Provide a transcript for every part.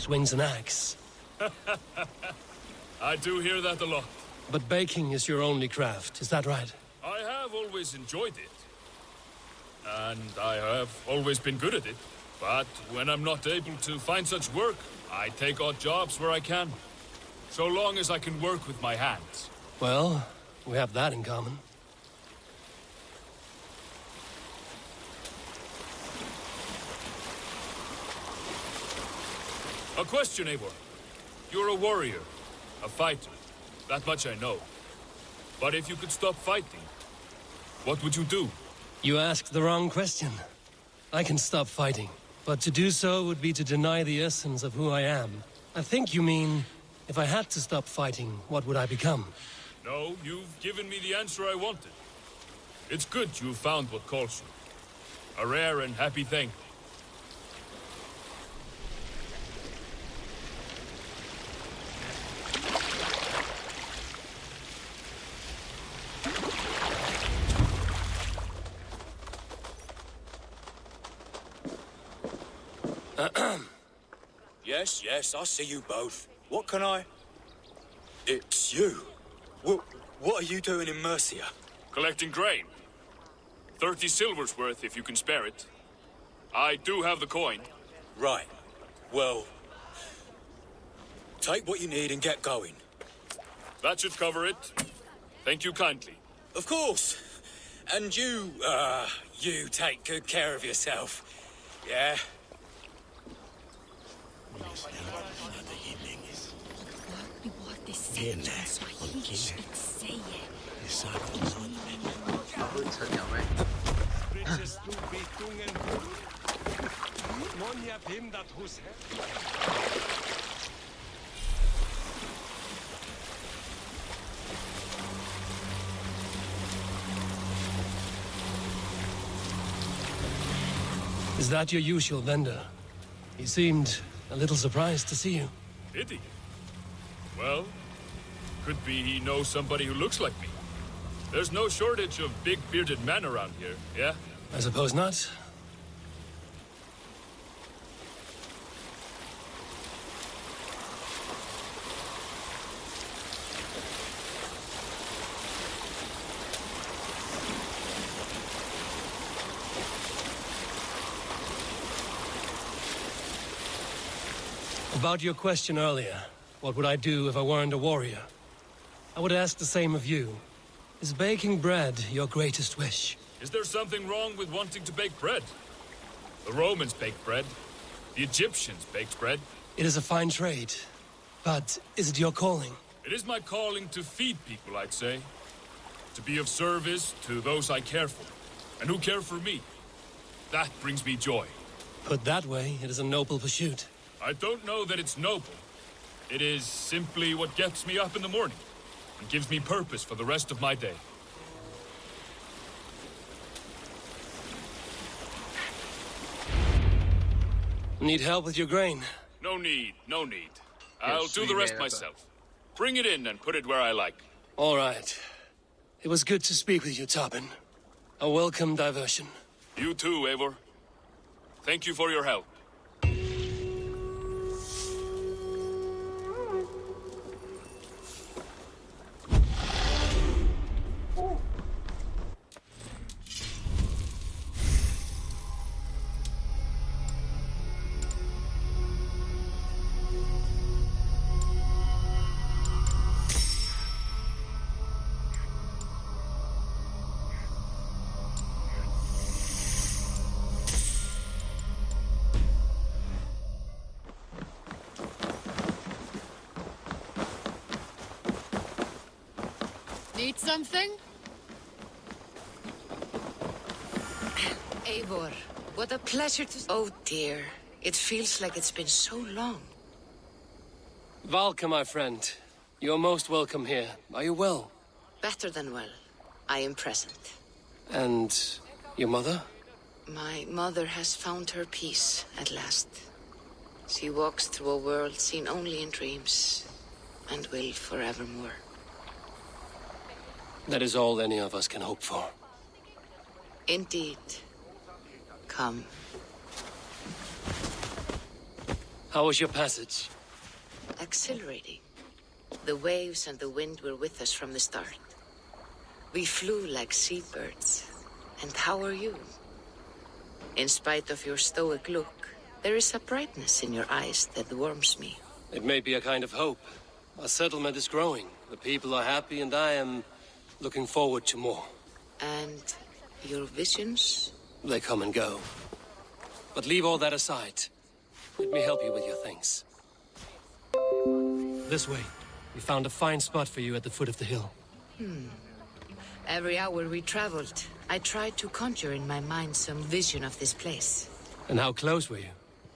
swings an axe. I do hear that a lot. But baking is your only craft, is that right? I have always enjoyed it. And I have always been good at it. But when I'm not able to find such work, I take odd jobs where I can. So long as I can work with my hands. Well, we have that in common. A question, Eivor. You're a warrior, a fighter. That much I know. But if you could stop fighting, what would you do? You asked the wrong question. I can stop fighting, but to do so would be to deny the essence of who I am. I think you mean, if I had to stop fighting, what would I become? No, you've given me the answer I wanted. It's good you've found what calls you. A rare and happy thing. Yes, I see you both. What can I... It's you. What are you doing in Mercia? Collecting grain. 30 silver's worth if you can spare it. I do have the coin. Right. Well... take what you need and get going. That should cover it. Thank you kindly. Of course. And you take good care of yourself. Yeah? Is that your usual vendor? He seemed a little surprised to see you. Did he? Well, could be he knows somebody who looks like me. There's no shortage of big bearded men around here, yeah? I suppose not. About your question earlier, what would I do if I weren't a warrior? I would ask the same of you. Is baking bread your greatest wish? Is there something wrong with wanting to bake bread? The Romans baked bread. The Egyptians baked bread. It is a fine trade, but is it your calling? It is my calling to feed people, I'd say. To be of service to those I care for, and who care for me. That brings me joy. Put that way, it is a noble pursuit. I don't know that it's noble. It is simply what gets me up in the morning and gives me purpose for the rest of my day. Need help with your grain? No need, no need. I'll do the rest myself. Bring it in and put it where I like. All right. It was good to speak with you, Tobin. A welcome diversion. You too, Eivor. Thank you for your help. Need something? Eivor, what a pleasure to... Oh dear, it feels like it's been so long. Valka, my friend. You're most welcome here. Are you well? Better than well. I am present. And your mother? My mother has found her peace at last. She walks through a world seen only in dreams, and will forevermore. That is all any of us can hope for. Indeed. Come. How was your passage? Exhilarating. The waves and the wind were with us from the start. We flew like seabirds. And how are you? In spite of your stoic look, there is a brightness in your eyes that warms me. It may be a kind of hope. Our settlement is growing. The people are happy, and I am looking forward to more. And your visions? They come and go. But leave all that aside. Let me help you with your things. This way. We found a fine spot for you at the foot of the hill. Every hour we traveled, I tried to conjure in my mind some vision of this place. And how close were you?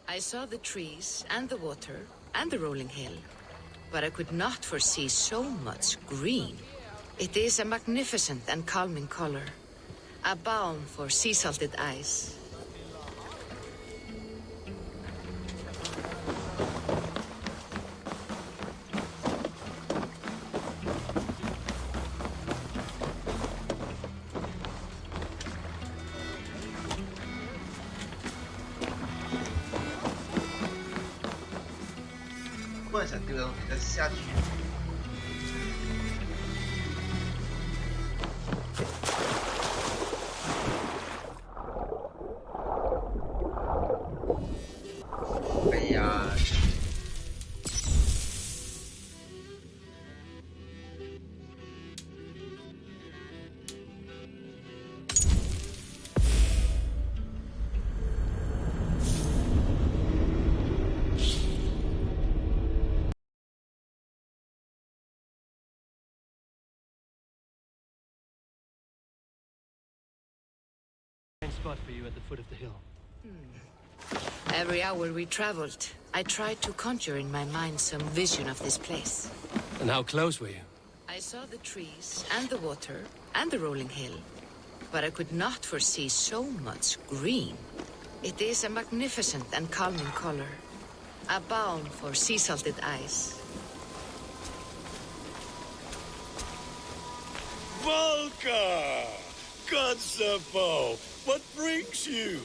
I saw the trees and the water and the rolling hill, but I could not foresee so much green. It is a magnificent and calming color, a balm for sea-salted eyes. Spot for you at the foot of the hill. Every hour we traveled, I tried to conjure in my mind some vision of this place. And how close were you? I saw the trees and the water and the rolling hill, but I could not foresee so much green. It is a magnificent and calming color, a balm for sea-salted eyes. Volka! Kosovo! What brings you?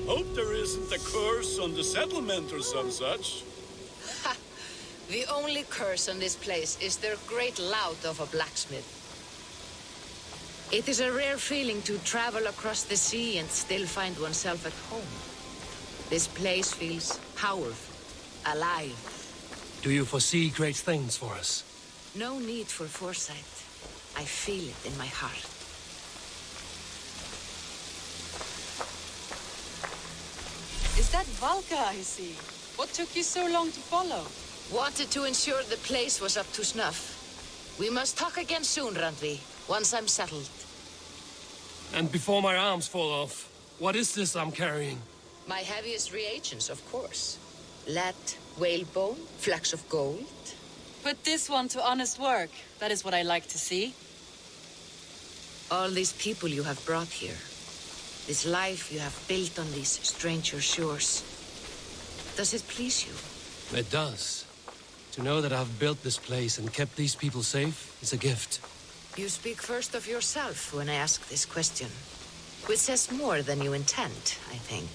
Hope there isn't a curse on the settlement or some such. Ha! The only curse on this place is their great lout of a blacksmith. It is a rare feeling to travel across the sea and still find oneself at home. This place feels powerful, alive. Do you foresee great things for us? No need for foresight. I feel it in my heart. Is that Valka I see? What took you so long to follow? Wanted to ensure the place was up to snuff. We must talk again soon, Randvi, once I'm settled. And before my arms fall off, what is this I'm carrying? My heaviest reagents, of course. Lead, whalebone, flecks of gold. Put this one to honest work. That is what I like to see. All these people you have brought here. This life you have built on these stranger shores. Does it please you? It does. To know that I've built this place and kept these people safe is a gift. You speak first of yourself when I ask this question. Which says more than you intend, I think.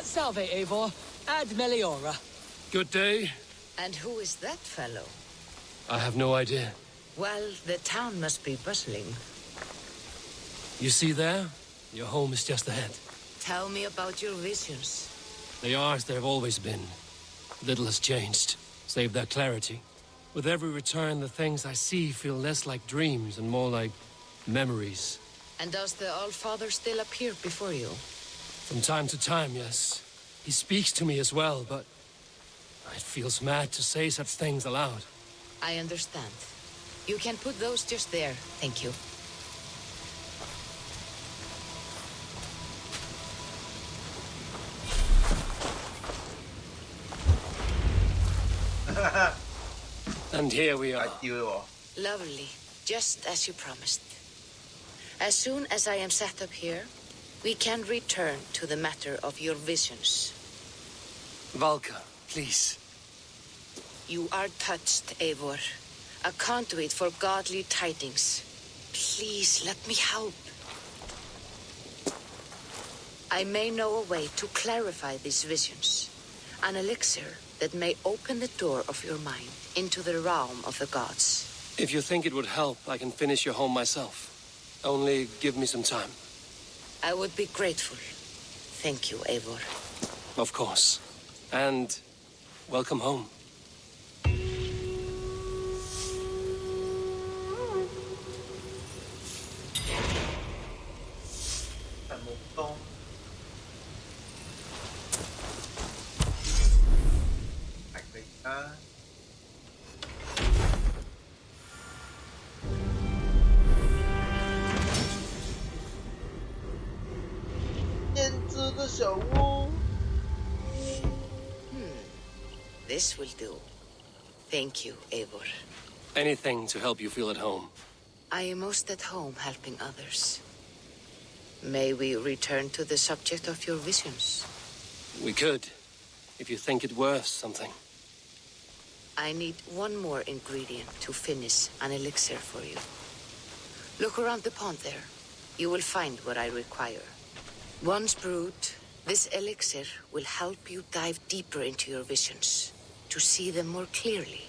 Salve, Eivor. Ad Meliora. Good day. And who is that fellow? I have no idea. Well, the town must be bustling. You see there? Your home is just ahead. Tell me about your visions. They are as they've always been. Little has changed, save their clarity. With every return, the things I see feel less like dreams and more like memories. And does the All-Father still appear before you? From time to time, yes. He speaks to me as well, but it feels mad to say such things aloud. I understand. You can put those just there, thank you. And here we are. Lovely, just as you promised. As soon as I am set up here, we can return to the matter of your visions. Valka, please. You are touched, Eivor. A conduit for godly tidings. Please, let me help. I may know a way to clarify these visions. An elixir that may open the door of your mind into the realm of the gods. If you think it would help, I can finish your home myself. Only give me some time. I would be grateful. Thank you, Eivor. Of course. And welcome home. 在木东。还可以啊。编织的小屋。This will do. Thank you, Eivor. Anything to help you feel at home. I am most at home helping others. May we return to the subject of your visions? We could, if you think it worth something. I need one more ingredient to finish an elixir for you. Look around the pond there. You will find what I require. Once brewed, this elixir will help you dive deeper into your visions, to see them more clearly.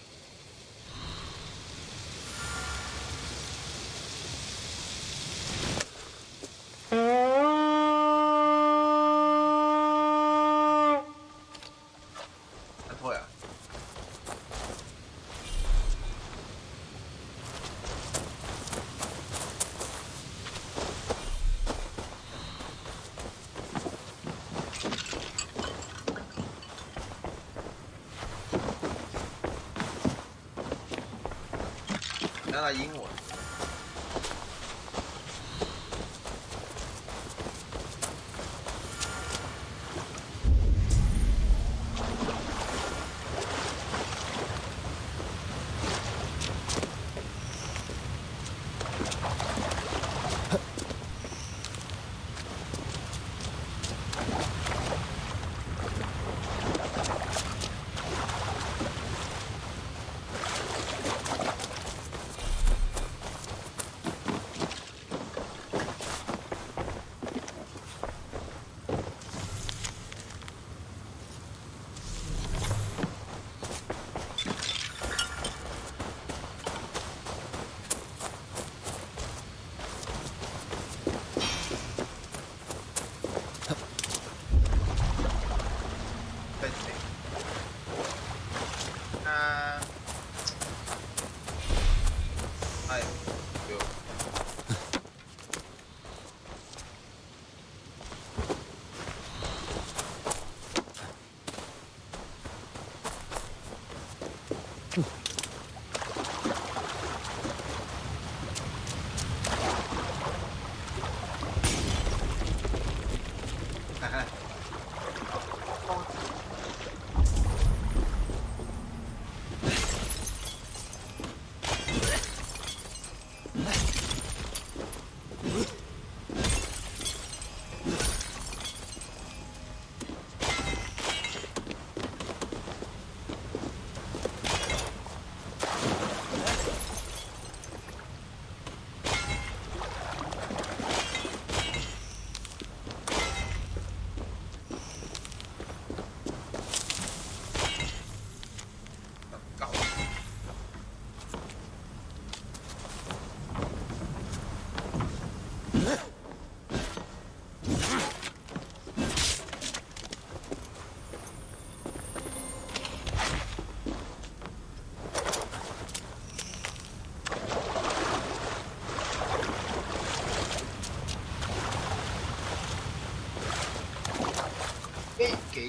让他赢我。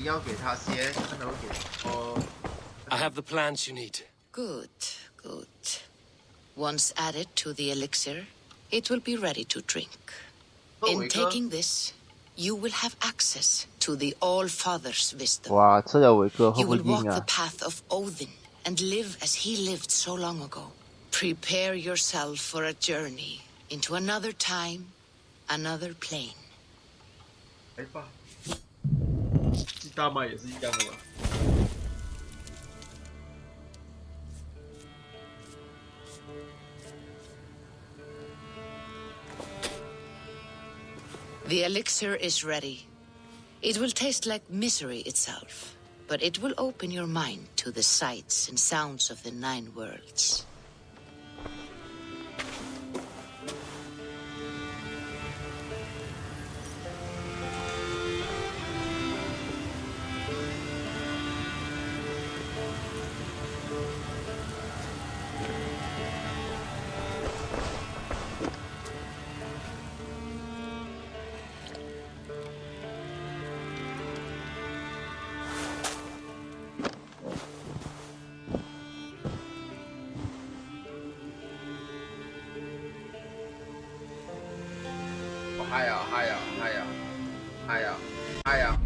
要给他先，看能不能给哦。I have the plants you need. Good, good. Once added to the elixir, it will be ready to drink. In taking this, you will have access to the All-Father's wisdom. 哇，这个伟哥会 You 不会 will walk 硬 the 啊？ path of Odin and live as he lived so long ago. Prepare yourself for a journey into another time, another plane. 来吧，鸡大妈也是一样的吧？ The elixir is ready. It will taste like misery itself, but it will open your mind to the sights and sounds of the 9 worlds.嗨呀！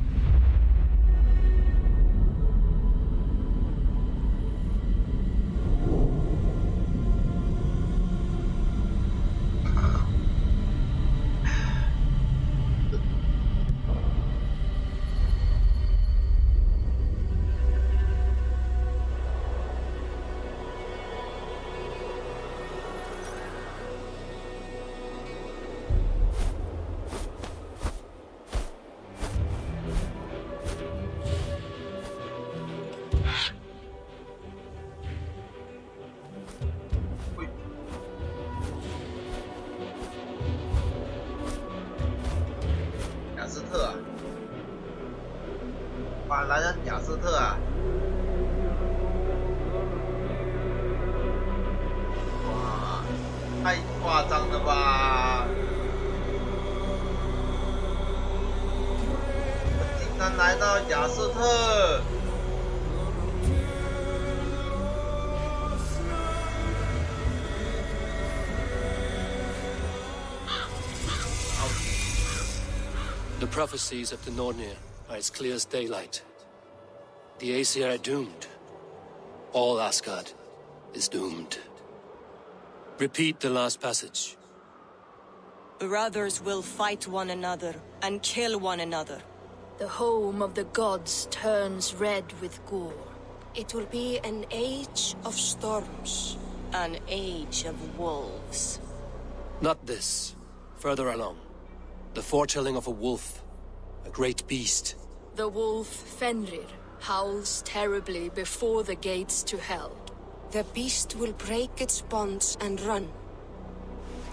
来人，雅斯特啊！哇，太夸张了吧！我竟然来到雅斯特！The prophecies of the Nornir are as clear as daylight. The Aesir are doomed. All Asgard is doomed. Repeat the last passage. Brothers will fight one another and kill one another. The home of the gods turns red with gore. It will be an age of storms. An age of wolves. Not this. Further along. The foretelling of a wolf. A great beast. The wolf Fenrir howls terribly before the gates to hell. The beast will break its bonds and run.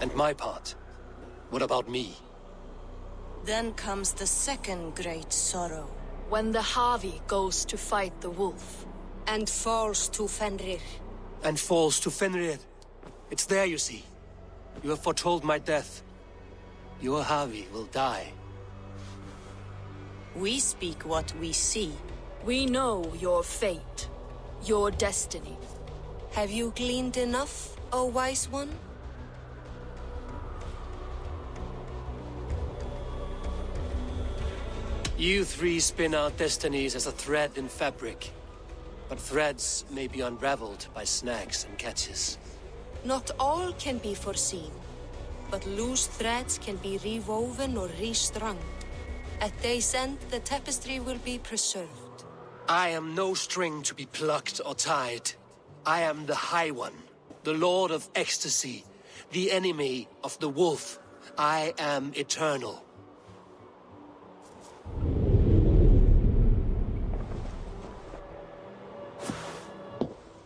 And my part? What about me? Then comes the second great sorrow. When the Havi goes to fight the wolf. And falls to Fenrir. And falls to Fenrir. It's there, you see. You have foretold my death. Your Havi will die. We speak what we see. We know your fate. Your destiny. Have you gleaned enough, O wise one? You three spin out destinies as a thread in fabric. But threads may be unraveled by snags and catches. Not all can be foreseen. But loose threads can be rewoven or restrung. At day's end, the tapestry will be preserved. I am no string to be plucked or tied. I am the High One, the Lord of Ecstasy, the enemy of the wolf. I am eternal.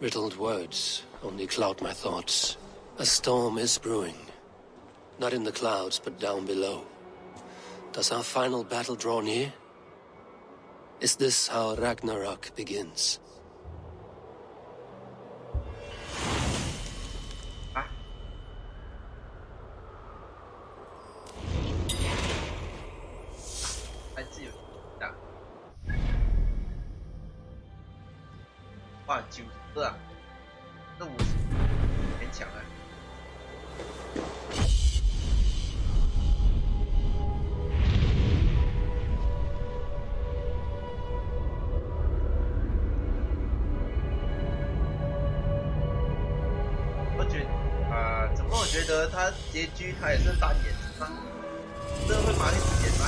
Riddled words only cloud my thoughts. A storm is brewing. Not in the clouds, but down below. Does our final battle draw near? Is this how Ragnarok begins? Ah. 还自由打，哇，90个啊，这50很强啊。怎么我觉得他结局他也是单演是吧？这会把你演吗？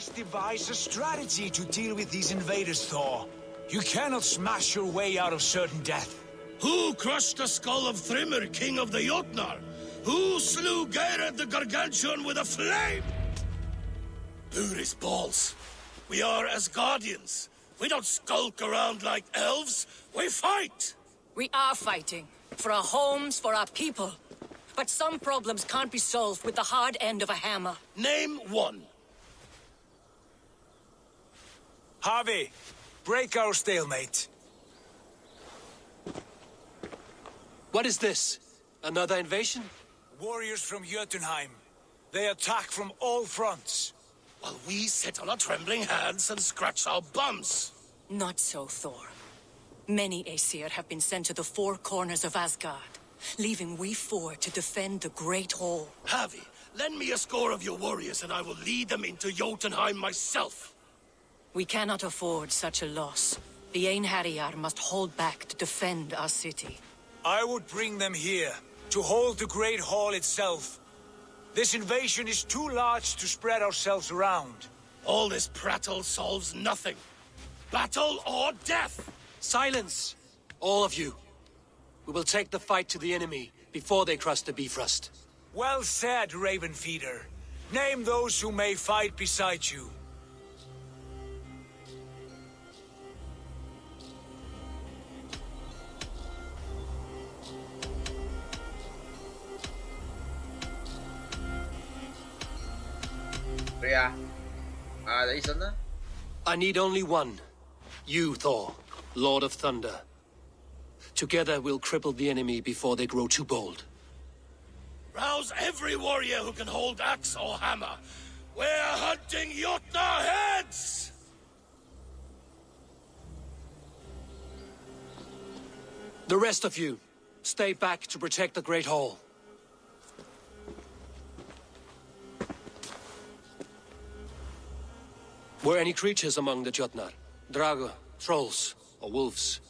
must devise a strategy to deal with these invaders, Thor. You cannot smash your way out of certain death. Who crushed the skull of Thrymr, king of the Jotnar? Who slew Geirad the Gargantuan with a flame? Buri's balls. We are Asgardians. We don't skulk around like elves. We fight! We are fighting. For our homes, for our people. But some problems can't be solved with the hard end of a hammer. Name one. Harvey, break our stalemate. What is this? Another invasion? Warriors from Jotunheim. They attack from all fronts. While we sit on our trembling hands and scratch our bums. Not so, Thor. Many Aesir have been sent to the four corners of Asgard, leaving we four to defend the Great Hall. Harvey, lend me a score of your warriors and I will lead them into Jotunheim myself. We cannot afford such a loss. The Einherjar must hold back to defend our city. I would bring them here, to hold the Great Hall itself. This invasion is too large to spread ourselves around. All this prattle solves nothing. Battle or death! Silence! All of you. We will take the fight to the enemy before they cross the Bifrost. Well said, Ravenfeeder. Name those who may fight beside you. I need only one. You, Thor, Lord of Thunder. Together we'll cripple the enemy before they grow too bold. Rouse every warrior who can hold axe or hammer. We're hunting Jotnar heads! The rest of you, stay back to protect the Great Hall. Were any creatures among the Jotnar? Drago, trolls, or wolves?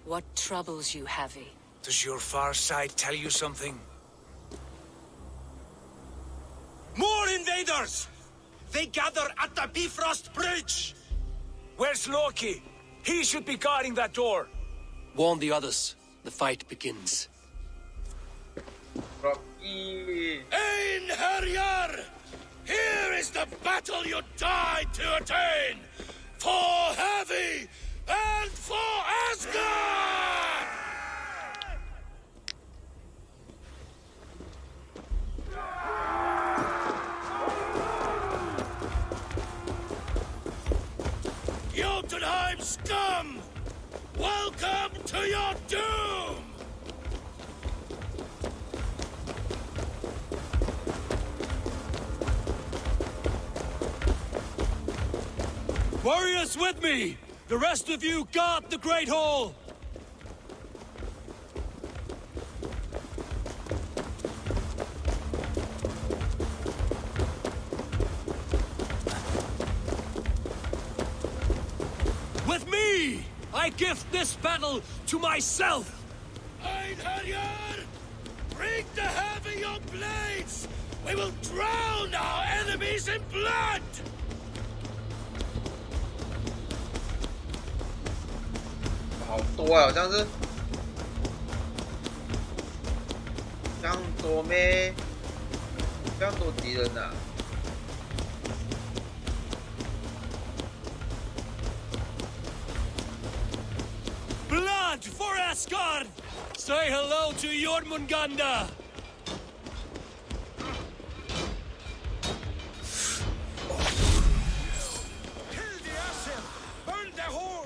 What troubles you, Havi? Does your far side tell you something? More invaders! They gather at the Bifrost Bridge! Where's Loki? He should be guarding that door. Warn the others. The fight begins. Einherjar! Here is the battle you died to attain! For Havi and for Asgard! Jotunheim scum! Welcome to your doom! Warriors with me! The rest of you guard the Great Hall! With me! I gift this battle to myself! Einherjar! Bring to Havi your blades! We will drown our enemies in blood! Blood for Asgard! Say hello to Jormungandr! Kill the Asir! Burn the hall!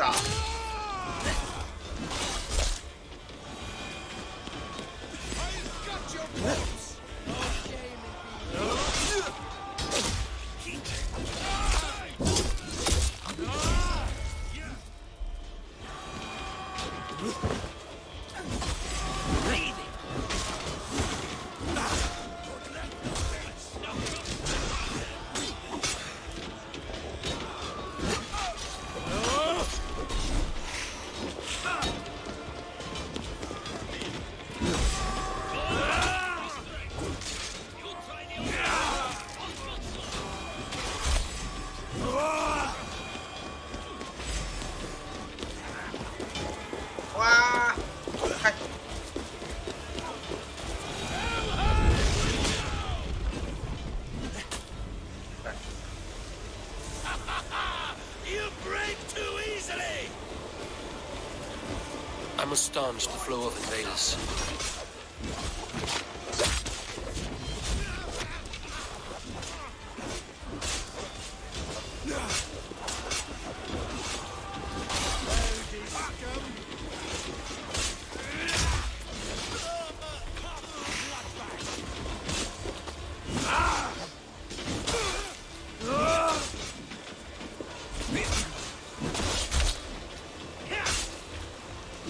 炸。哇！开！ You break too easily! I must staunch the flow of invaders.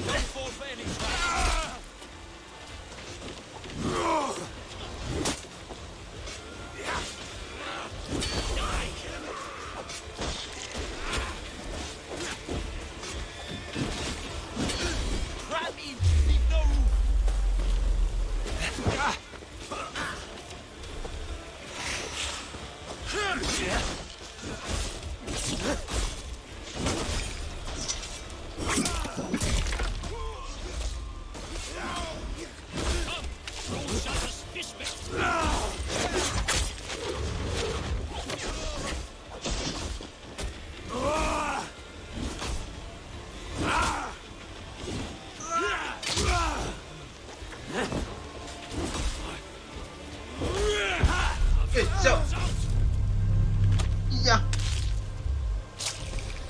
Don't fall for any trap. Grab him! Leave no room.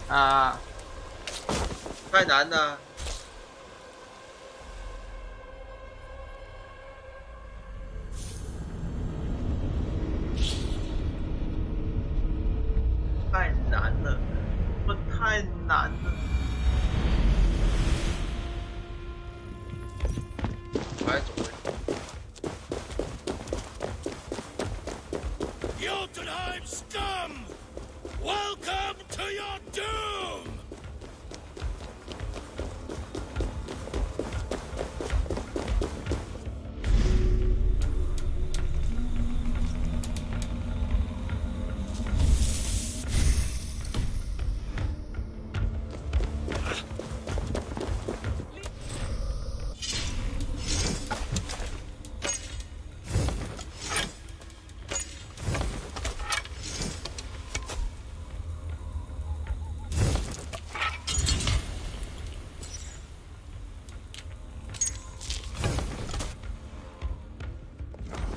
啊，太难了。太难了，我太难了。我还走回。 Jotunheim scum! Welcome to your doom!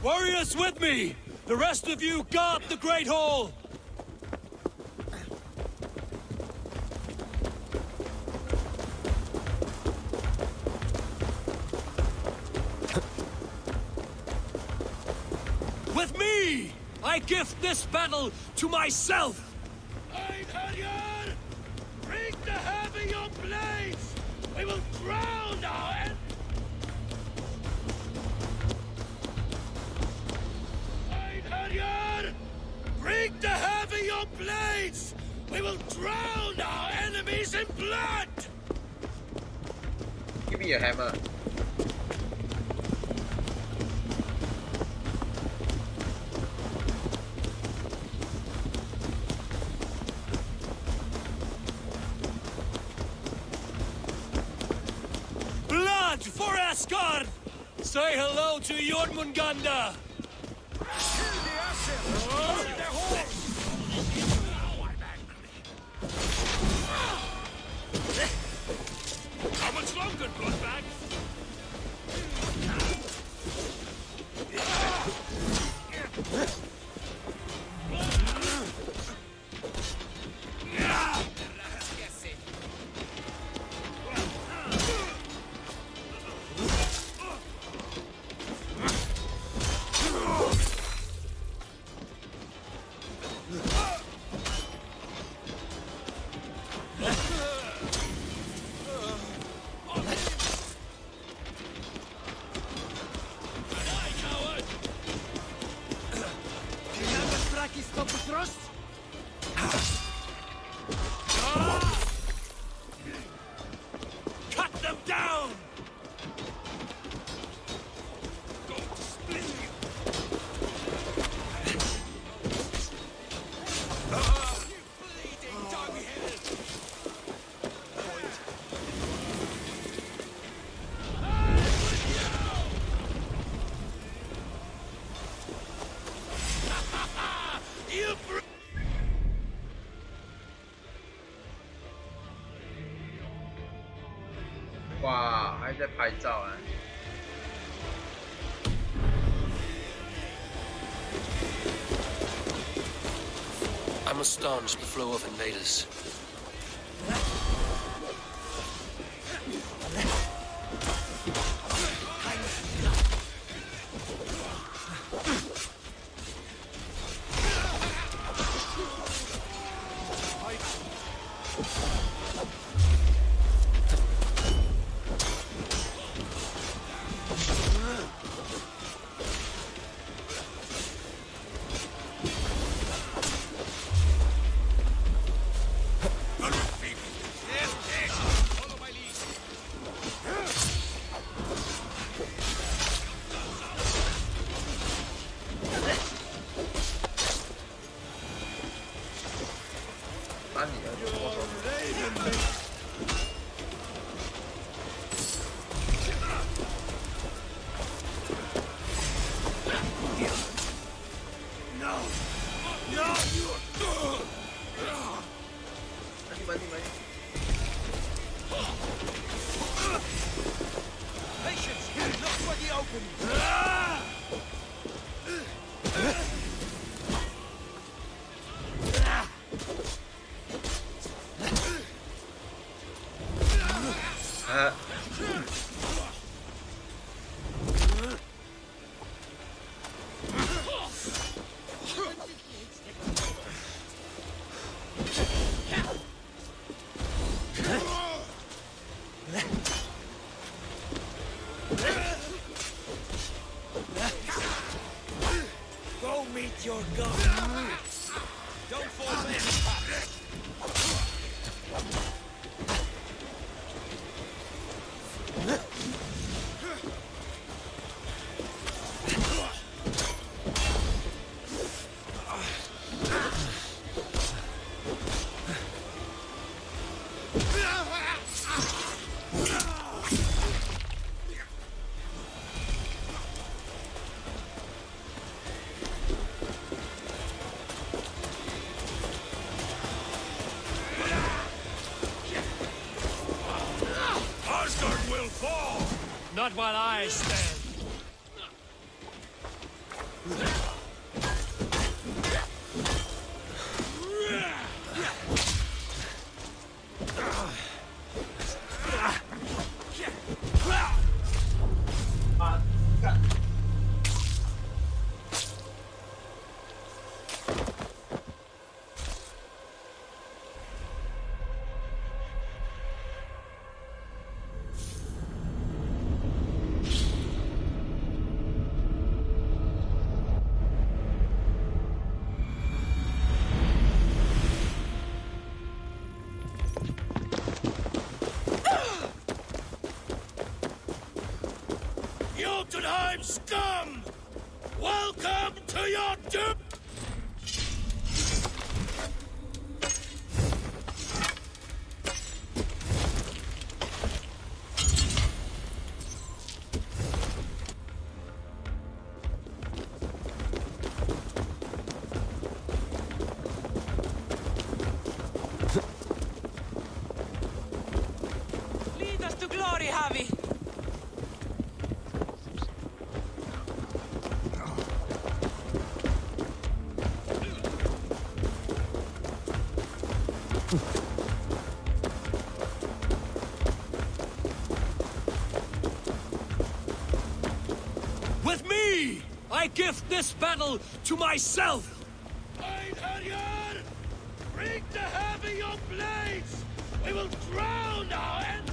Warriors with me! The rest of you guard the Great Hall! With me! I gift this battle to myself! Einherjar! Bring the heavy your blades! We will drown our enemies! Bring the heavy your blades! We will drown our enemies in blood! Give me a hammer. Blood for Asgard! Say hello to Jormungandr! How much longer, bloodbag? 哇，还在拍照啊！ I must staunch the flow of invaders. Go meet your god. Don't fall in. Not while I stand. Jotunheim scum! Welcome to your doom! Lead us to glory, Javi! With me, I gift this battle to myself! Einherjar! Bring the heavy your blades! We will drown our enemies!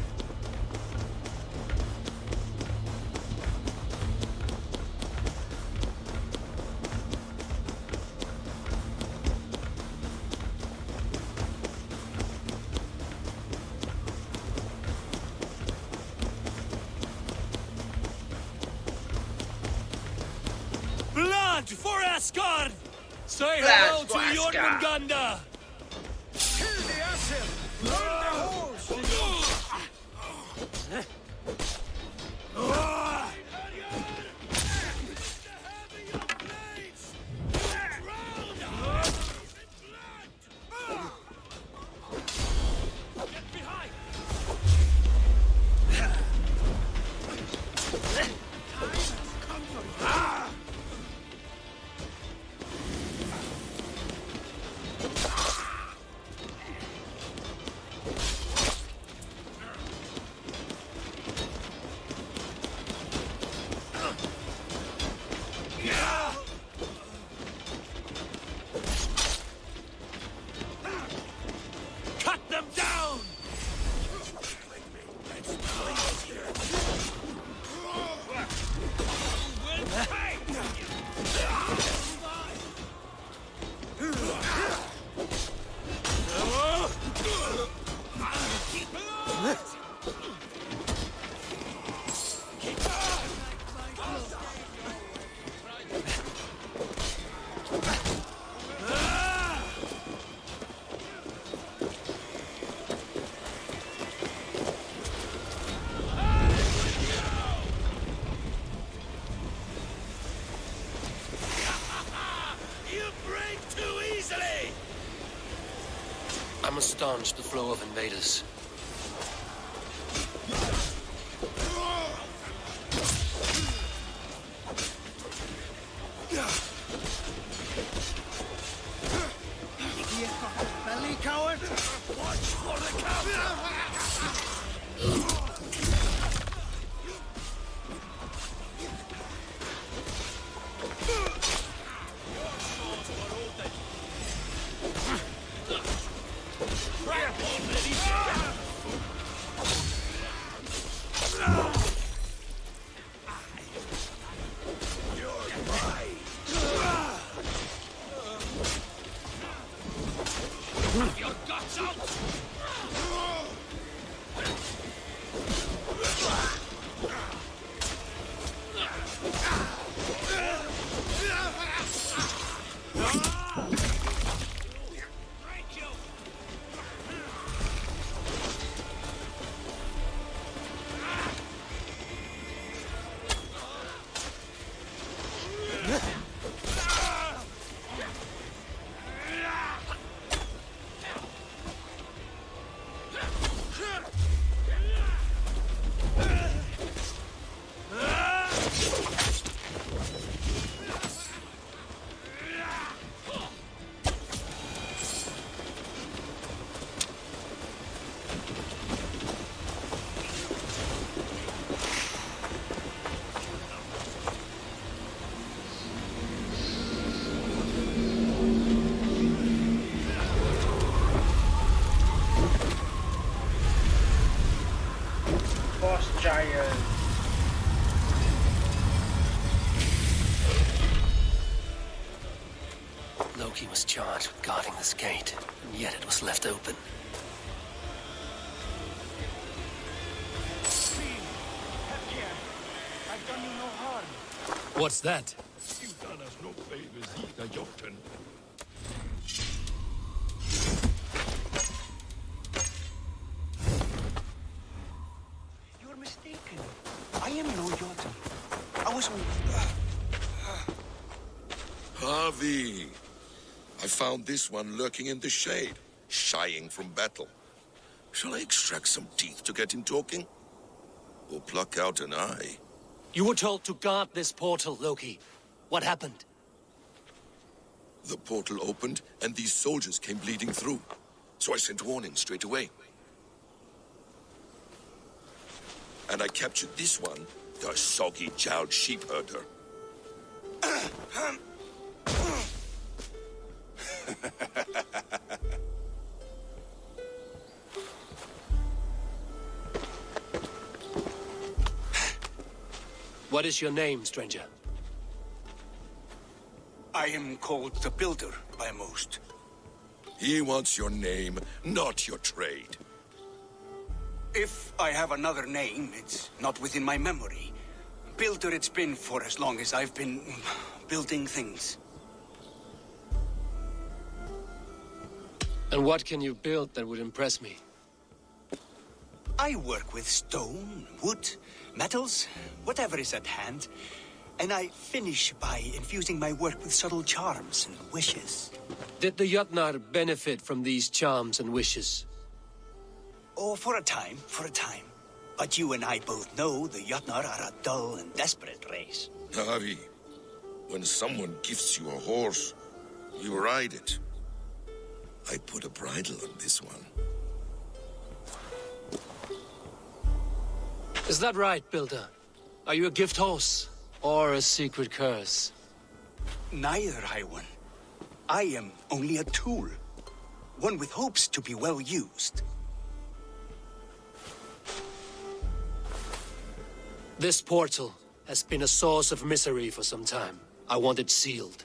Blood for Asgard! Say hello to Jormungandr! Kill the Asir! Burn the horse! Get behind! I must staunch the flow of invaders. Belly coward! Watch for the counter! Your guts out! Boss giant. Loki was charged with guarding this gate, and yet it was left open. I've done you no harm. What's that? You've done us no favors either, Jotun. You're mistaken. I am no Jotun. I was Harvey! I found this one lurking in the shade, shying from battle. Shall I extract some teeth to get him talking? Or pluck out an eye? You were told to guard this portal, Loki. What happened? The portal opened, and these soldiers came bleeding through. So I sent warning straight away. And I captured this one, the soggy-jowled sheep herder. What is your name, stranger? I am called the Builder by most. He wants your name, not your trade. If I have another name, it's not within my memory. Builder it's been for as long as I've been building things. And what can you build that would impress me? I work with stone, wood, metals, whatever is at hand. And I finish by infusing my work with subtle charms and wishes. Did the Jotnar benefit from these charms and wishes? Oh, for a time. But you and I both know the Jotnar are a dull and desperate race. Harvey, when someone gifts you a horse, you ride it. I put a bridle on this one. Is that right, Builder? Are you a gift horse? Or a secret curse? Neither, High One. I am only a tool. One with hopes to be well used. This portal has been a source of misery for some time. I want it sealed.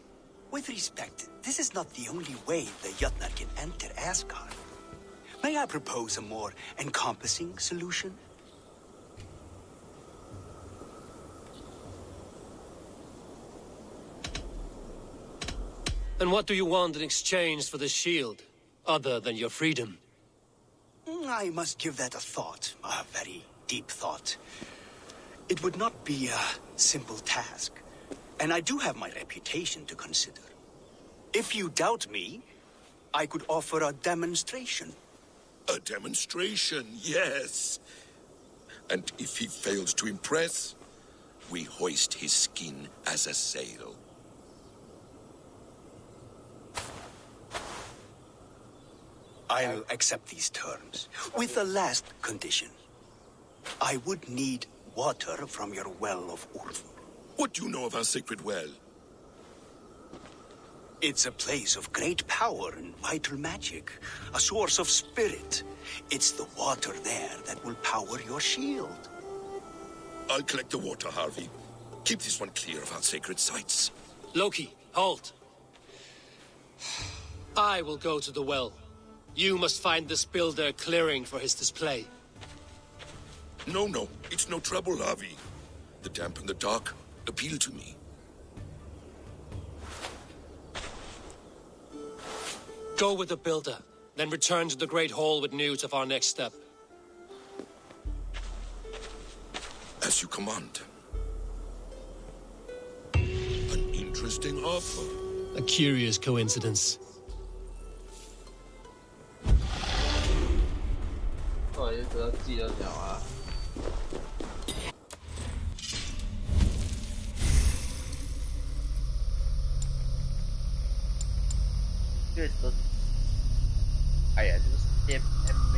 With respect, this is not the only way the Jotnar can enter Asgard. May I propose a more encompassing solution? And what do you want in exchange for the shield, other than your freedom? I must give that a thought, a very deep thought. It would not be a simple task, and I do have my reputation to consider. If you doubt me, I could offer a demonstration. A demonstration, yes. And if he fails to impress, we hoist his skin as a sail. I'll accept these terms, with the last condition. I would need water from your well of Urth. What do you know of our sacred well? It's a place of great power and vital magic, a source of spirit. It's the water there that will power your shield. I'll collect the water, Harvey. Keep this one clear of our sacred sites. Loki, halt. I will go to the well. You must find this builder clearing for his display. No, it's no trouble, Harvey. The damp and the dark appeal to me. Go with the builder, then return to the Great Hall with news of our next step. As you command. An interesting offer. A curious coincidence. 后来就得到记了鸟啊。越得，哎呀，这个是 MV。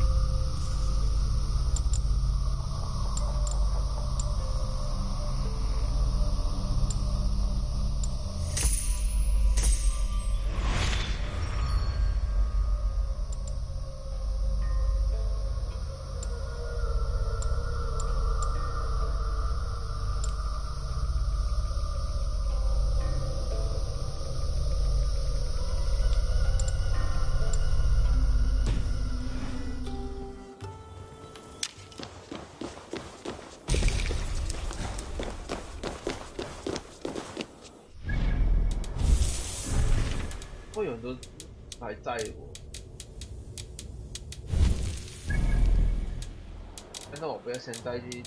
会有很多还在我，那我不要先带去。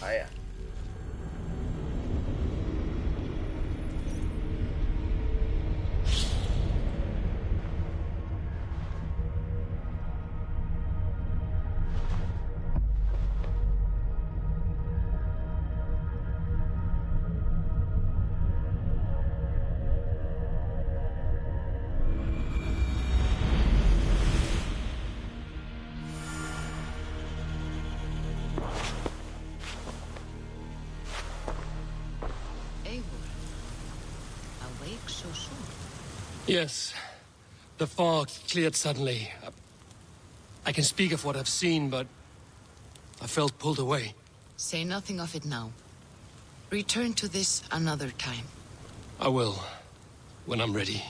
哎呀！Yes. The fog cleared suddenly. I can speak of what I've seen, but I felt pulled away. Say nothing of it now. Return to this another time. I will, when I'm ready.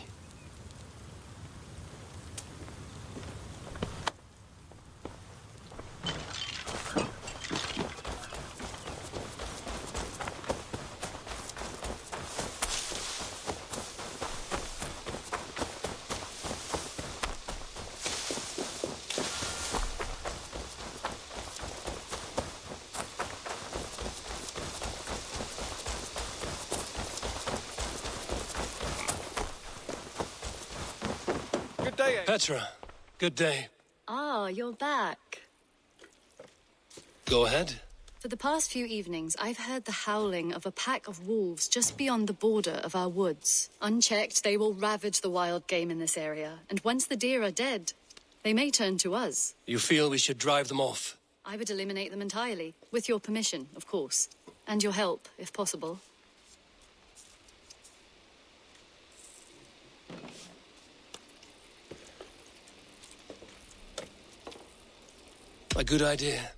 Petra, good day. Ah, you're back. Go ahead. For the past few evenings, I've heard the howling of a pack of wolves just beyond the border of our woods. Unchecked, they will ravage the wild game in this area, and once the deer are dead, they may turn to us. You feel we should drive them off? I would eliminate them entirely, with your permission, of course, and your help, if possible. A good idea.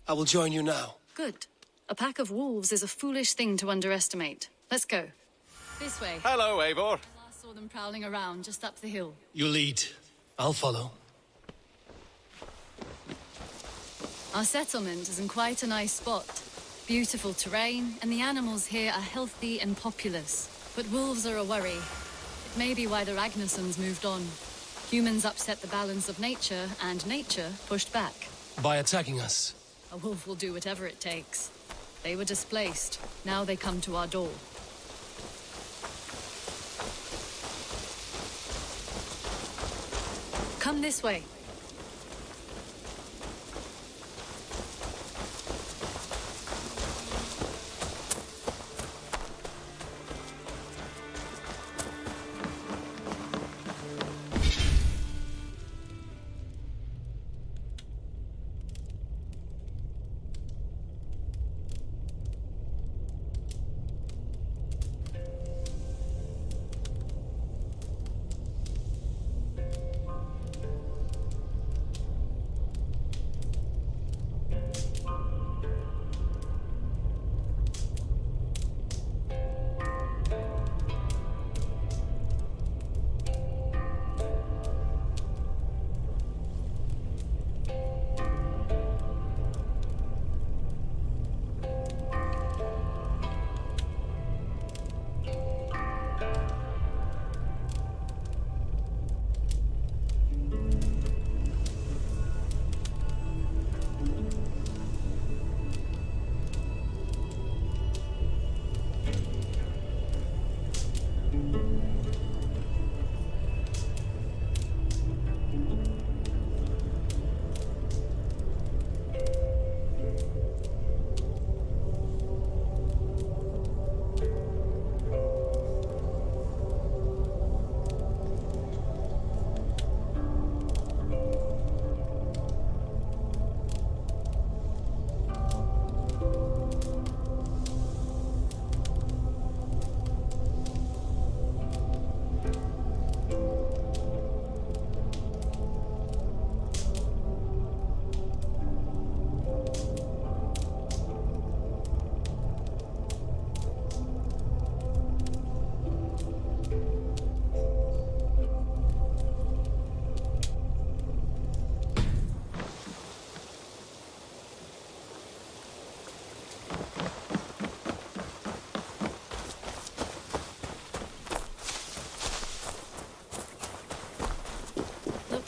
I will join you now. Good. A pack of wolves is a foolish thing to underestimate. Let's go. This way. Hello, Eivor. I saw them prowling around just up the hill. You lead. I'll follow. Our settlement is in quite a nice spot. Beautiful terrain, and the animals here are healthy and populous. But wolves are a worry. It may be why the Ragnarsons moved on. Humans upset the balance of nature, and nature pushed back. By attacking us? A wolf will do whatever it takes. They were displaced. Now they come to our door. Come this way.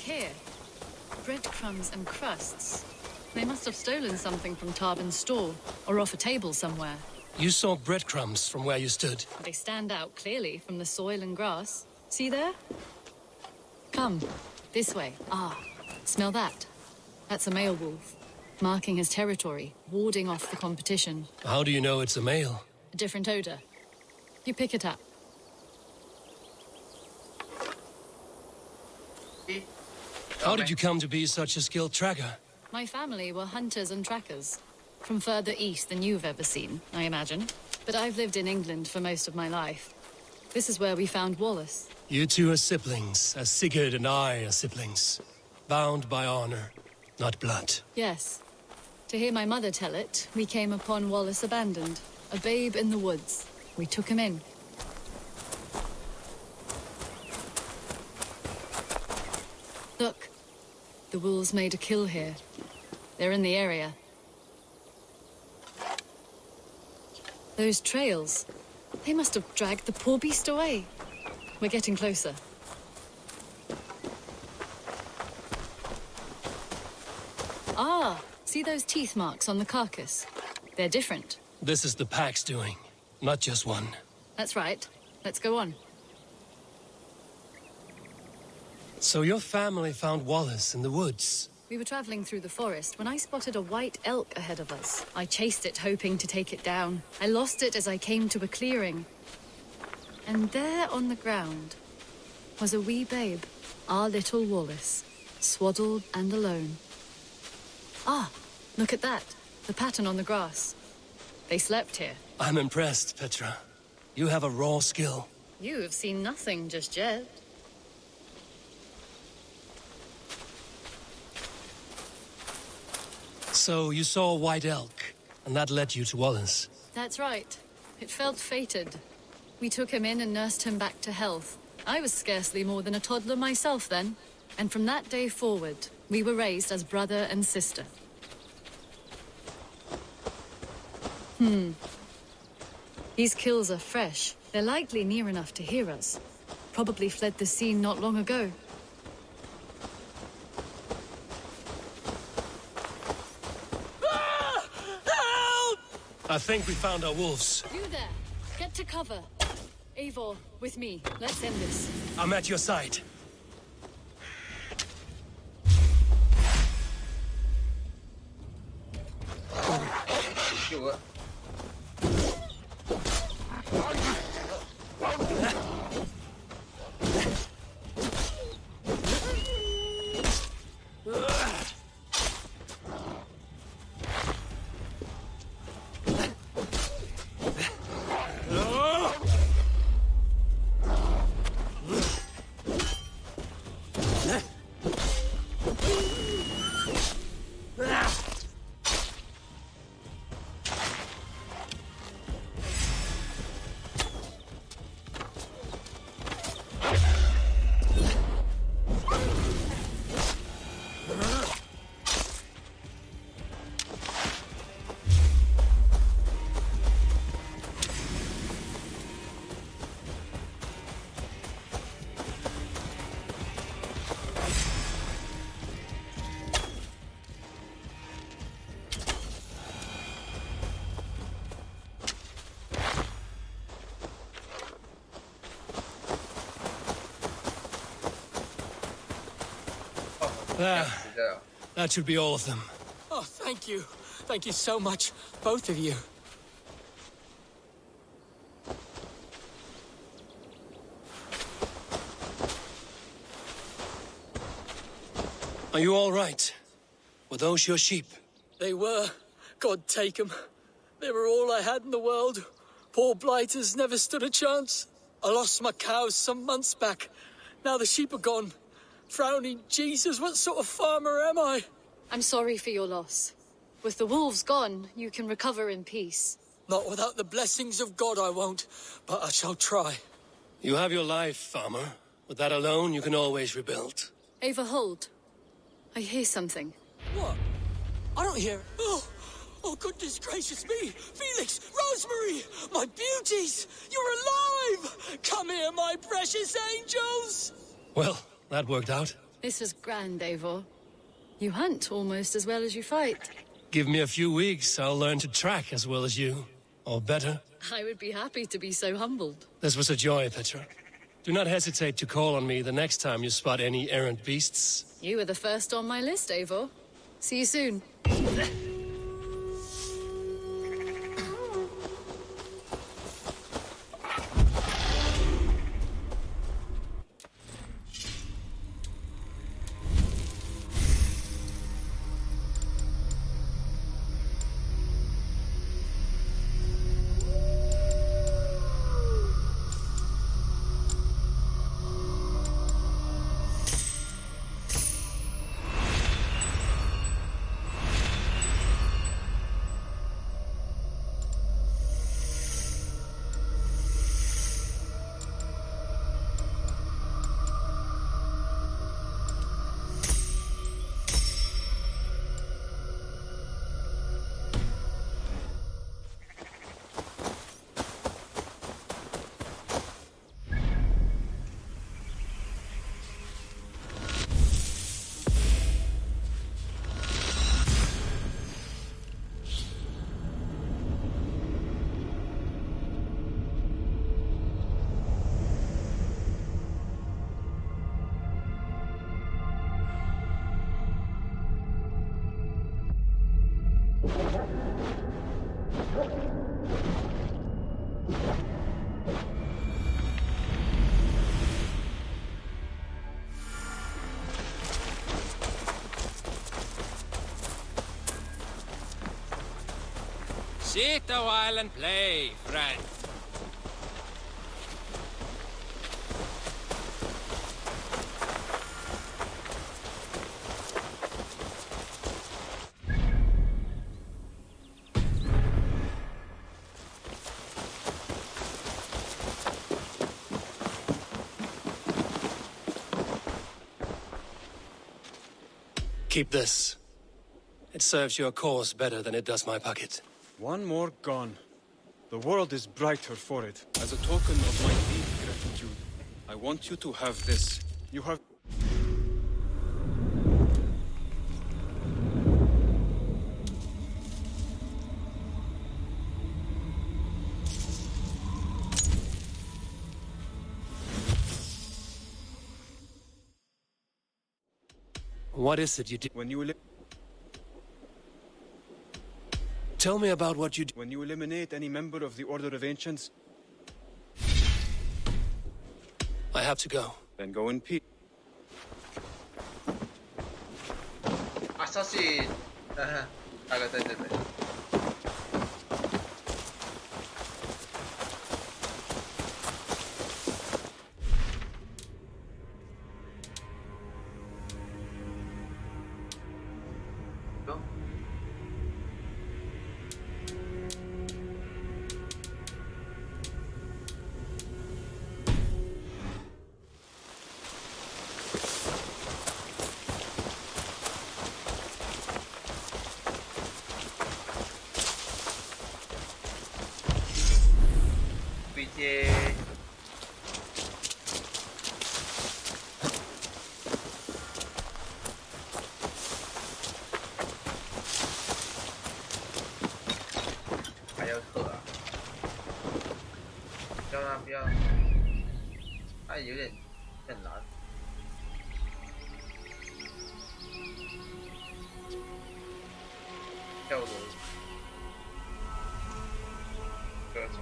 Here. Breadcrumbs and crusts. They must have stolen something from Tarbin's store, or off a table somewhere. You saw breadcrumbs from where you stood. They stand out clearly from the soil and grass. See there? Come, this way. Ah, smell that? That's a male wolf, marking his territory, warding off the competition. How do you know it's a male? A different odor. You pick it up. How did you come to be such a skilled tracker? My family were hunters and trackers. From further east than you've ever seen, I imagine. But I've lived in England for most of my life. This is where we found Wallace. You two are siblings, as Sigurd and I are siblings. Bound by honor, not blood. Yes. To hear my mother tell it, we came upon Wallace abandoned. A babe in the woods. We took him in. Look. The wolves made a kill here. They're in the area. Those trails. They must have dragged the poor beast away. We're getting closer. Ah, see those teeth marks on the carcass? They're different. This is the pack's doing, not just one. That's right. Let's go on. So your family found Wallace in the woods? We were traveling through the forest when I spotted a white elk ahead of us. I chased it, hoping to take it down. I lost it as I came to a clearing. And there on the ground was a wee babe, our little Wallace, swaddled and alone. Ah, look at that. The pattern on the grass. They slept here. I'm impressed, Petra. You have a raw skill. You have seen nothing just yet. So you saw a white elk, and that led you to Wallace. That's right. It felt fated. We took him in and nursed him back to health. I was scarcely more than a toddler myself then. And from that day forward, we were raised as brother and sister. These kills are fresh. They're likely near enough to hear us. Probably fled the scene not long ago. Help! I think we found our wolves. You there! Get to cover. Eivor, with me. Let's end this. I'm at your side. Sure. That should be all of them. Oh, thank you. Thank you so much, both of you. Are you all right? Were those your sheep? They were. God take them. They were all I had in the world. Poor blighters never stood a chance. I lost my cows some months back. Now the sheep are gone. Frowning Jesus, what sort of farmer am I? I'm sorry for your loss. With the wolves gone, you can recover in peace. Not without the blessings of God I won't, but I shall try. You have your life, farmer. With that alone, you can always rebuild. Ava, hold. I hear something. What? I don't hear... Oh, goodness gracious me! Felix! Rosemary! My beauties! You're alive! Come here, my precious angels! Well, that worked out. This was grand, Eivor. You hunt almost as well as you fight. Give me a few weeks, I'll learn to track as well as you. Or better. I would be happy to be so humbled. This was a joy, Petra. Do not hesitate to call on me the next time you spot any errant beasts. You were the first on my list, Eivor. See you soon. Sit a while and play, friend. Keep this. It serves your cause better than it does my pocket. One more gone. The world is brighter for it. As a token of my deep gratitude, I want you to have this. You have... What is it you did? When you Tell me about what you do. When you eliminate any member of the Order of Ancients... I have to go. Then go in peace. Assassin. 大概在这边。还要喝啊！不要啦，不要！哎，有点难。跳楼，各种。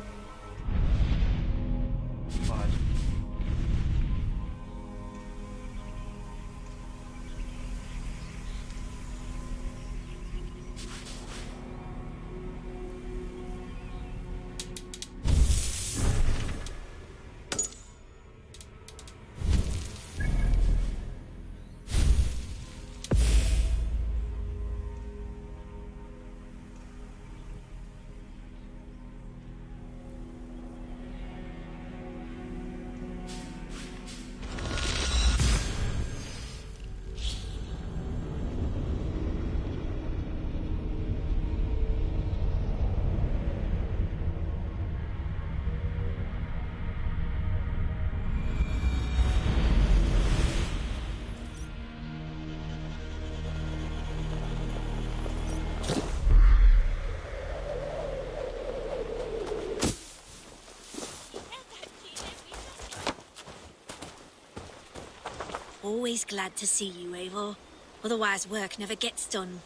Always glad to see you, Eivor. Otherwise, work never gets done.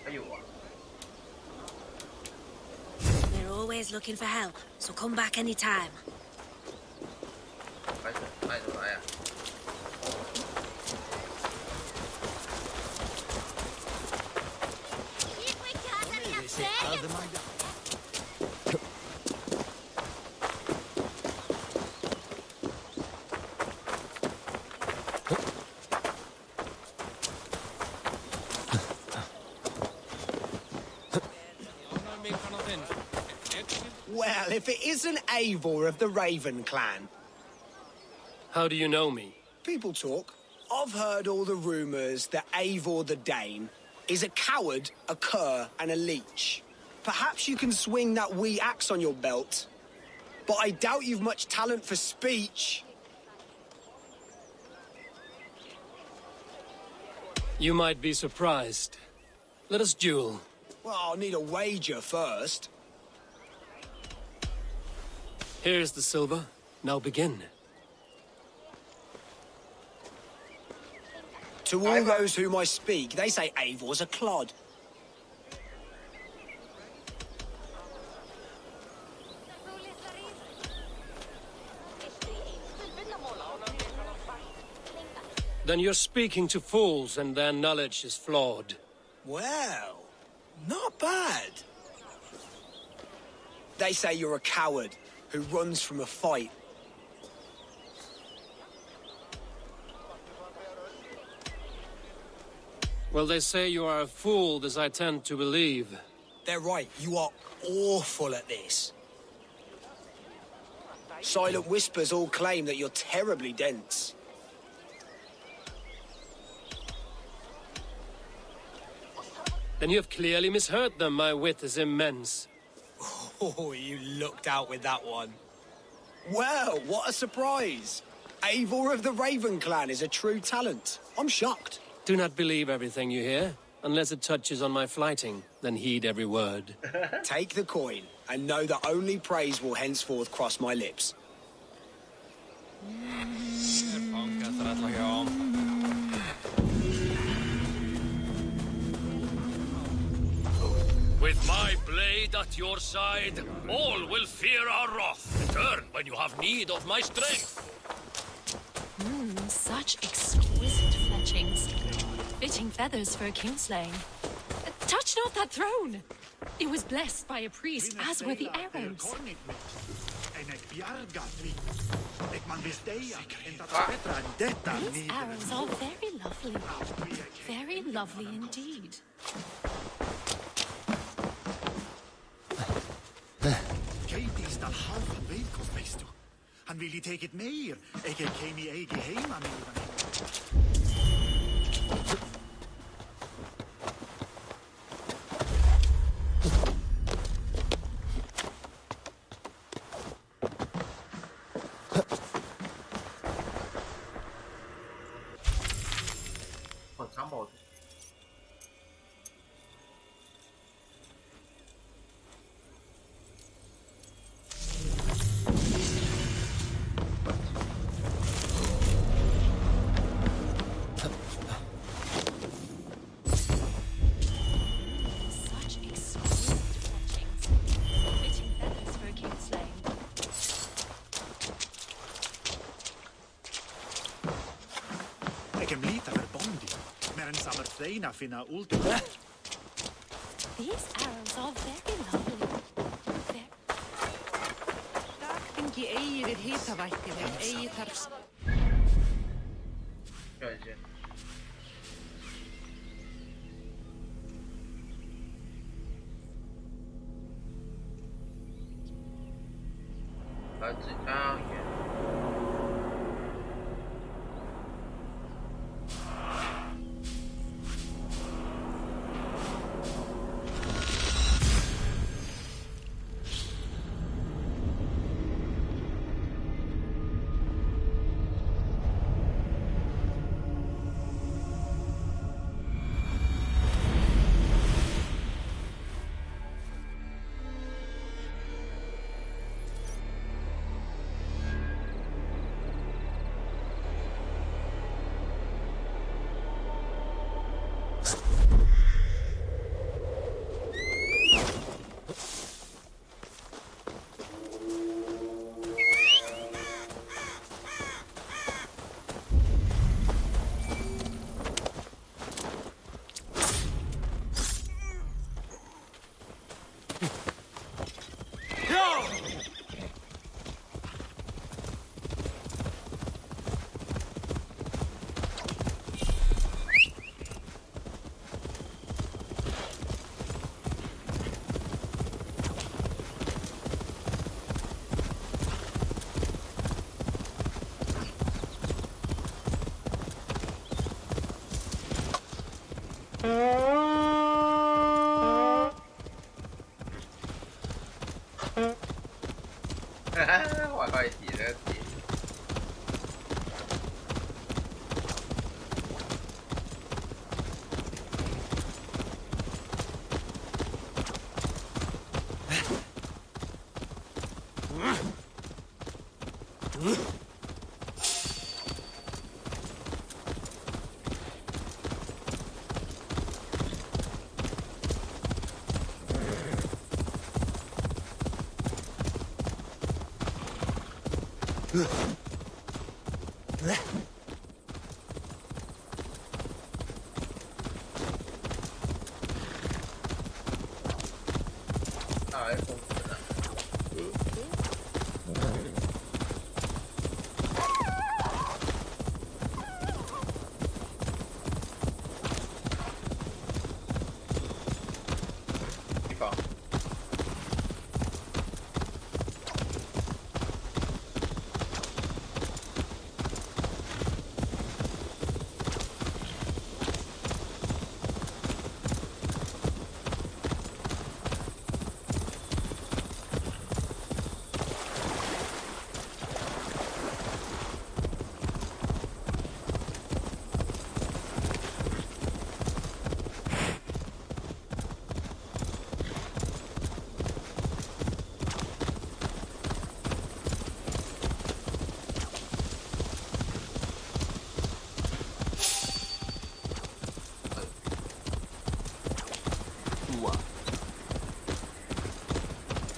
We're always looking for help, so come back anytime. Well, if it isn't Eivor of the Raven clan. How do you know me? People talk. I've heard all the rumours that Eivor the Dane is a coward, a cur, and a leech. Perhaps you can swing that wee axe on your belt. But I doubt you've much talent for speech. You might be surprised. Let us duel. Well, I'll need a wager first. Here's the silver. Now begin. To all those whom I speak, they say Eivor's a clod. Then you're speaking to fools and their knowledge is flawed. Well, not bad. They say you're a coward who runs from a fight. Well, they say you are a fool, as I tend to believe. They're right. You are awful at this. Silent whispers all claim that you're terribly dense. And you have clearly misheard them. My wit is immense. Oh, you looked out with that one. Well, what a surprise. Eivor of the Raven Clan is a true talent. I'm shocked. Do not believe everything you hear. Unless it touches on my flighting, then heed every word. Take the coin, and know that only praise will henceforth cross my lips. With my blade at your side, all will fear our wrath. Turn when you have need of my strength. Such exquisite fletchings. Fitting feathers for a kingslaying. Touch not that throne! It was blessed by a priest, as were the arrows. These arrows are very lovely. Very lovely indeed. Katie is dan half van bijeenkomst, meest toe. En wil je take it meer? Ik heb geen eigen heim aan mij. These arrows are very lovely. Think ég eigi við hitavættið ef eigi þarf...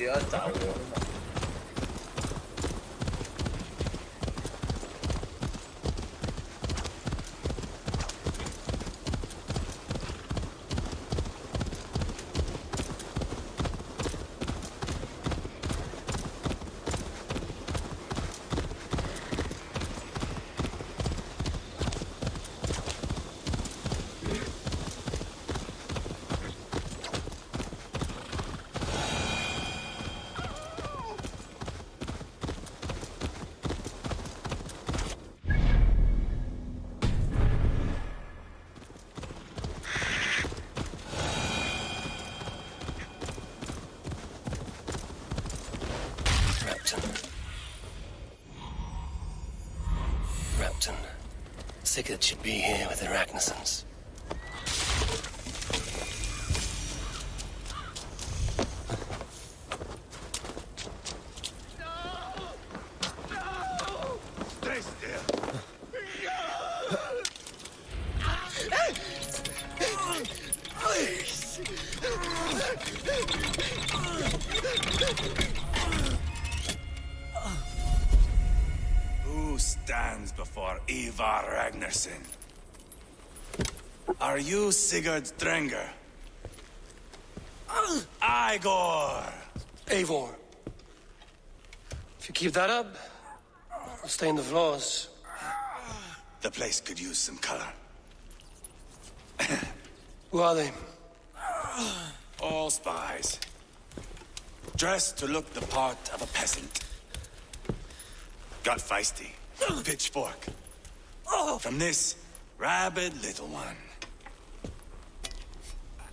要找我吗？Repton. Sigurd should be here with the Ragnarsons. Who stands before Ivar Ragnarsson? Are you Sigurd Drenger? Igor! Eivor. If you keep that up, I'll stain the floors. The place could use some color. Who are they? All spies. Dressed to look the part of a peasant. Got feisty. Pitchfork. From this rabid little one.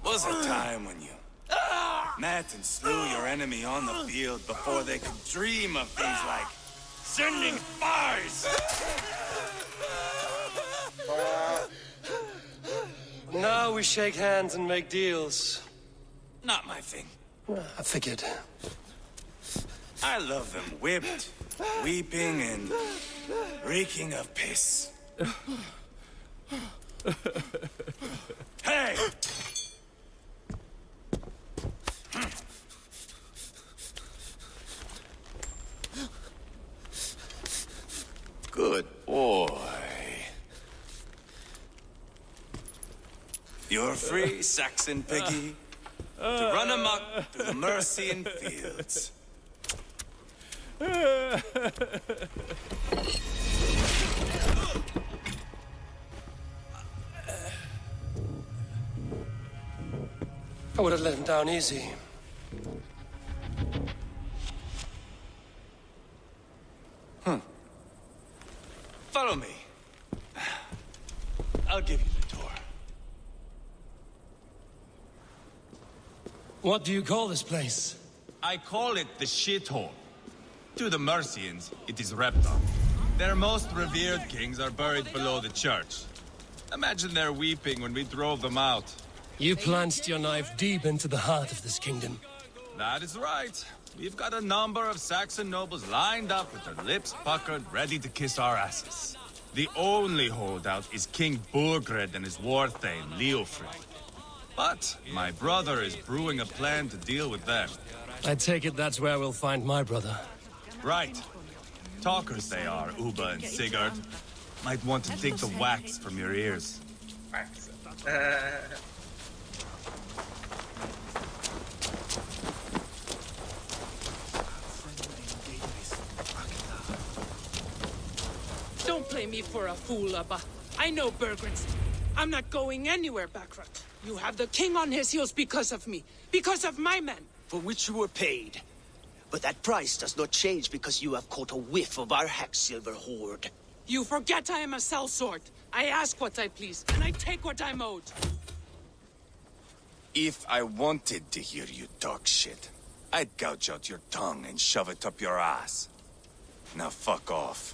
Was a time when you met and slew your enemy on the field before they could dream of things like sending spies. Now we shake hands and make deals. Not my thing. I figured. I love them whipped, weeping, and reeking of piss. Hey! Good boy. You're free, Saxon piggy, to run amok through the Mercian fields. I would have let him down easy. Follow me. I'll give you the tour. What do you call this place? I call it the shithole. To the Mercians, it is Repton. Their most revered kings are buried below the church. Imagine their weeping when we drove them out. You plunged your knife deep into the heart of this kingdom. That is right. We've got a number of Saxon nobles lined up with their lips puckered, ready to kiss our asses. The only holdout is King Burgred and his war thane, Leofric. But my brother is brewing a plan to deal with them. I take it that's where we'll find my brother. Right. Talkers they are, Uba and Sigurd. Might want to dig the wax from your ears. Don't play me for a fool, Abba. I know Bergrens. I'm not going anywhere, Backrot. You have the king on his heels because of me. Because of my men. For which you were paid. But that price does not change because you have caught a whiff of our Hacksilver hoard. You forget I am a sellsword. I ask what I please, and I take what I'm owed. If I wanted to hear you talk shit, I'd gouge out your tongue and shove it up your ass. Now fuck off.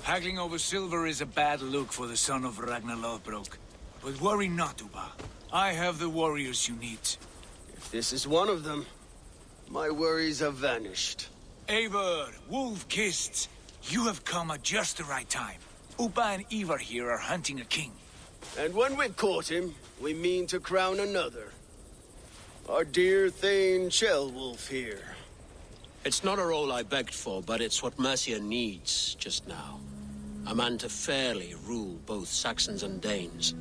Haggling over silver is a bad look for the son of Ragnar Lothbrok. But worry not, Uba. I have the warriors you need. If this is one of them, my worries have vanished. Eivor, Wolf-Kissed, you have come at just the right time. Uba and Ivar here are hunting a king. And when we've caught him, we mean to crown another. Our dear Thane Shellwolf here. It's not a role I begged for, but it's what Mercia needs just now. A man to fairly rule both Saxons and Danes.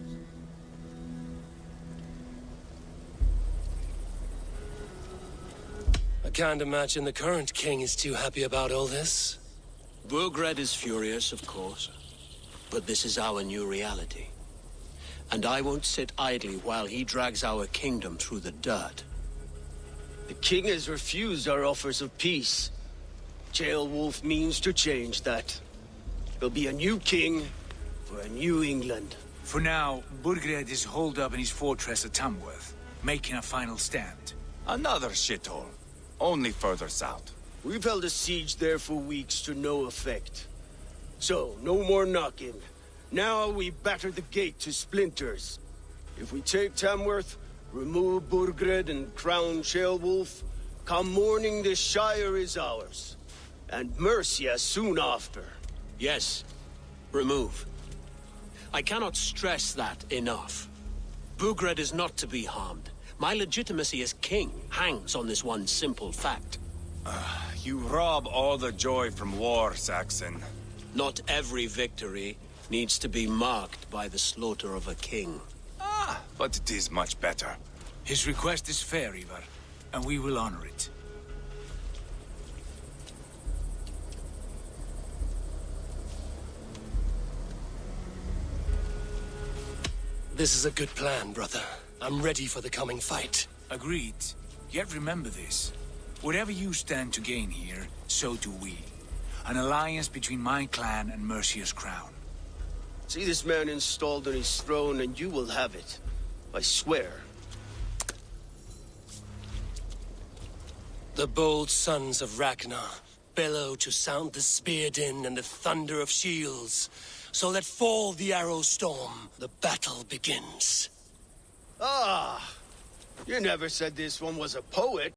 I can't imagine the current king is too happy about all this. Burgred is furious, of course. But this is our new reality. And I won't sit idly while he drags our kingdom through the dirt. The king has refused our offers of peace. Jailwolf means to change that. There'll be a new king for a new England. For now, Burgred is holed up in his fortress at Tamworth, making a final stand. Another shithole. Only further south. We've held a siege there for weeks to no effect. So, no more knocking. Now we batter the gate to splinters. If we take Tamworth, remove Burgred and crown Sheolwulf, come morning the Shire is ours. And Mercia soon after. Yes, remove. I cannot stress that enough. Burgred is not to be harmed. My legitimacy as king hangs on this one simple fact. You rob all the joy from war, Saxon. Not every victory needs to be marked by the slaughter of a king. But it is much better. His request is fair, Ivar, and we will honor it. This is a good plan, brother. I'm ready for the coming fight. Agreed. Yet remember this. Whatever you stand to gain here, so do we. An alliance between my clan and Mercia's crown. See this man installed on his throne and you will have it. I swear. The bold sons of Ragnar bellow to sound the spear din and the thunder of shields. So let fall the arrow storm. The battle begins. Ah! You never said this one was a poet.